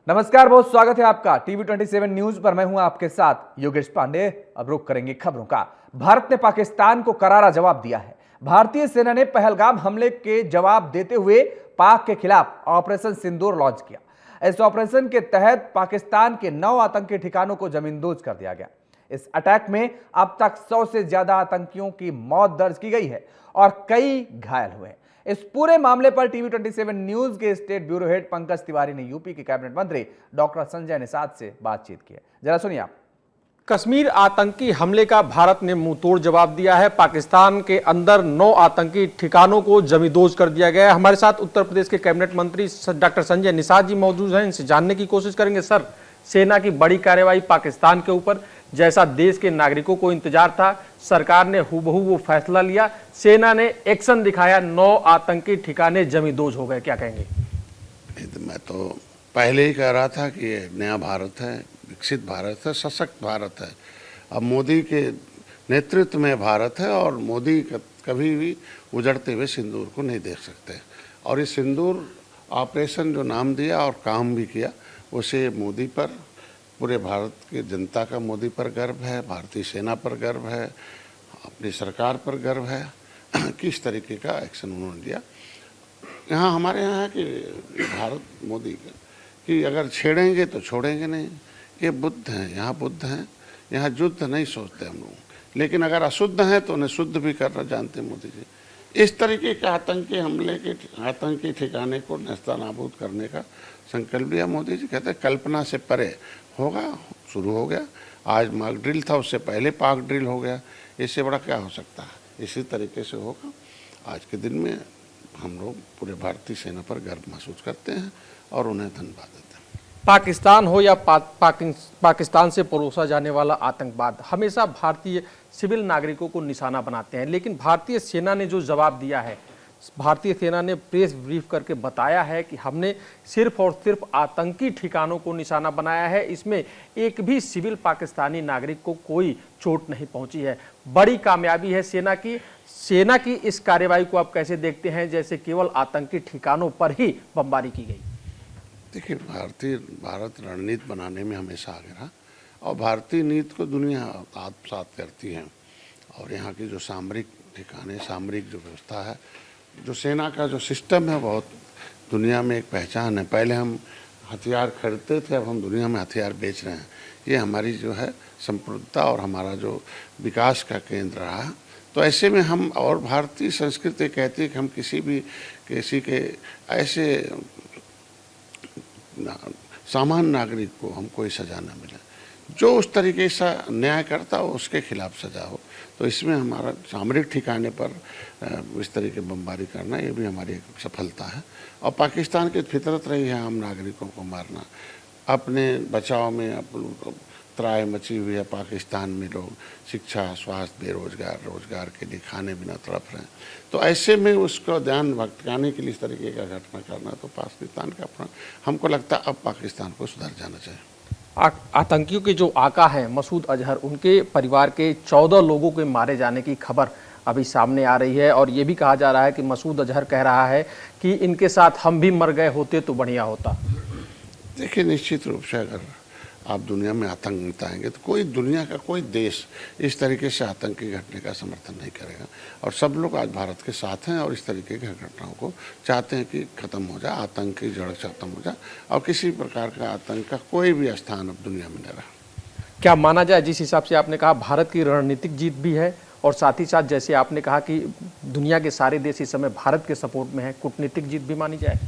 नमस्कार, बहुत स्वागत है आपका टीवी 27 न्यूज पर। मैं हूं आपके साथ योगेश पांडे। अब रुख करेंगे खबरों का। भारत ने पाकिस्तान को करारा जवाब दिया है। भारतीय सेना ने पहलगाम हमले के जवाब देते हुए पाक के खिलाफ ऑपरेशन सिंदूर लॉन्च किया। इस ऑपरेशन के तहत पाकिस्तान के 9 आतंकी ठिकानों को जमींदोज कर दिया गया। इस अटैक में अब तक 100 से ज्यादा आतंकियों की मौत दर्ज की गई है और कई घायल हुए हैं। इस पूरे मामले पर टीवी 27 न्यूज के state bureau head Pankaj Tiwari ने यूपी के कैबिनेट मंत्री डॉक्टर संजय निषाद से बातचीत की है। जरा सुनिए आप। कश्मीर आतंकी हमले का भारत ने मुंहतोड़ जवाब दिया है। पाकिस्तान के अंदर 9 आतंकी ठिकानों को जमींदोज कर दिया गया है। हमारे साथ उत्तर प्रदेश के कैबिनेट मंत्री डॉक्टर संजय निषाद जी मौजूद हैं। इनसे जानने की कोशिश करेंगे। सर, सेना की बड़ी कार्रवाई पाकिस्तान के ऊपर, जैसा देश के नागरिकों को इंतजार था, सरकार ने हूबहू वो फैसला लिया, सेना ने एक्शन दिखाया, 9 आतंकी ठिकाने जमींदोज हो गए, क्या कहेंगे? मैं तो पहले ही कह रहा था कि ये नया भारत है, विकसित भारत है, सशक्त भारत है। अब मोदी के नेतृत्व में भारत है और मोदी कभी भी उजड़ते हुए सिंदूर को नहीं देख सकते। और ये सिंदूर ऑपरेशन जो नाम दिया और काम भी किया, उसे मोदी पर, पूरे भारत की जनता का मोदी पर गर्व है, भारतीय सेना पर गर्व है, अपनी सरकार पर गर्व है। किस तरीके का एक्शन उन्होंने लिया। यहाँ हमारे यहाँ है कि भारत मोदी का कि अगर छेड़ेंगे तो छोड़ेंगे नहीं। ये बुद्ध हैं, यहाँ बुद्ध हैं, यहाँ युद्ध नहीं सोचते हम लोग। लेकिन अगर अशुद्ध हैं तो उन्हें शुद्ध भी करना जानते मोदी जी। इस तरीके के आतंकी हमले के आतंकी ठिकाने को नेस्तनाबूद करने का संकल्प लिया मोदी जी। कहते हैं कल्पना से परे होगा, शुरू हो गया। आज मॉक ड्रिल था, उससे पहले पाक ड्रिल हो गया। इससे बड़ा क्या हो सकता है? इसी तरीके से होगा। आज के दिन में हम लोग पूरे भारतीय सेना पर गर्व महसूस करते हैं और उन्हें धन्यवाद देते हैं। पाकिस्तान हो या पाकिस्तान से परोसा जाने वाला आतंकवाद हमेशा भारतीय सिविल नागरिकों को निशाना बनाते हैं, लेकिन भारतीय सेना ने जो जवाब दिया है, भारतीय सेना ने प्रेस ब्रीफ करके बताया है कि हमने सिर्फ और सिर्फ आतंकी ठिकानों को निशाना बनाया है। इसमें एक भी सिविल पाकिस्तानी नागरिक को कोई चोट नहीं पहुंची है। बड़ी कामयाबी है सेना की इस कार्रवाई को आप कैसे देखते हैं, जैसे केवल आतंकी ठिकानों पर ही बमबारी की गई? देखिए, भारत रणनीति बनाने में हमेशा आगे रहा और भारतीय नीति को दुनिया आत्मसात करती है। और यहाँ की जो सामरिक ठिकाने, सामरिक जो व्यवस्था है, जो सेना का जो सिस्टम है, बहुत दुनिया में एक पहचान है। पहले हम हथियार खरीदते थे, अब हम दुनिया में हथियार बेच रहे हैं। ये हमारी जो है संप्रभुता और हमारा जो विकास का केंद्र रहा है। तो ऐसे में हम, और भारतीय संस्कृति कहती है कि हम किसी के ऐसे सामान्य नागरिक को हम कोई सजा न मिले। जो उस तरीके से न्याय करता हो उसके खिलाफ सजा हो। तो इसमें हमारा सामरिक ठिकाने पर इस तरीके बमबारी करना, ये भी हमारी एक सफलता है। और पाकिस्तान की फितरत रही है आम नागरिकों को मारना। अपने बचाव में त्राहि मची हुई है। पाकिस्तान में लोग शिक्षा, स्वास्थ्य, बेरोजगार, रोजगार के लिए खाने बिना तड़प रहे हैं। तो ऐसे में उसको ध्यान भटकाने के लिए इस तरीके का घटना करना, तो पाकिस्तान का अपना, हमको लगता है अब पाकिस्तान को सुधर जाना चाहिए। आतंकियों के जो आका हैं मसूद अजहर, उनके परिवार के 14 लोगों के मारे जाने की खबर अभी सामने आ रही है और ये भी कहा जा रहा है कि मसूद अजहर कह रहा है कि इनके साथ हम भी मर गए होते तो बढ़िया होता। देखिए, निश्चित रूप से अगर आप दुनिया में आतंक मिटाएंगे तो कोई दुनिया का कोई देश इस तरीके से आतंकी घटने का समर्थन नहीं करेगा। और सब लोग आज भारत के साथ हैं और इस तरीके की घटनाओं को चाहते हैं कि ख़त्म हो जाए, आतंक की जड़ खत्म हो जाए और किसी प्रकार का आतंक का कोई भी स्थान अब दुनिया में न रहा। क्या माना जाए, जिस हिसाब से आपने कहा भारत की रणनीतिक जीत भी है और साथ ही साथ जैसे आपने कहा कि दुनिया के सारे देश इस समय भारत के सपोर्ट में है, कूटनीतिक जीत भी मानी जाए?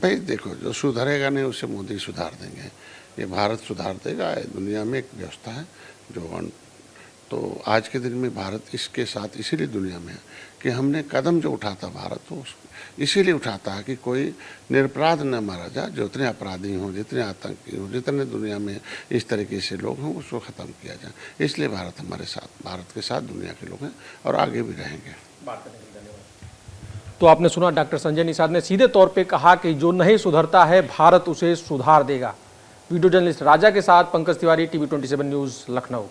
भाई देखो, जो सुधरेगा नहीं उसे मोदी सुधार देंगे। ये भारत सुधार देगा। दुनिया में एक व्यवस्था है जो, तो आज के दिन में भारत इसके साथ इसीलिए दुनिया में है कि हमने कदम जो उठाता भारत तो इसीलिए उठाता है कि कोई निरपराध न मारा जाए। जो इतने अपराधी हों, जितने आतंकी हों, जितने दुनिया में इस तरीके से लोग हों, उसको ख़त्म किया जाए। इसलिए भारत हमारे साथ, भारत के साथ दुनिया के लोग हैं और आगे भी रहेंगे। तो आपने सुना, डॉक्टर संजय निषाद ने सीधे तौर पे कहा कि जो नहीं सुधरता है भारत उसे सुधार देगा। वीडियो जर्नलिस्ट राजा के साथ पंकज तिवारी, टीवी 27 न्यूज़, लखनऊ।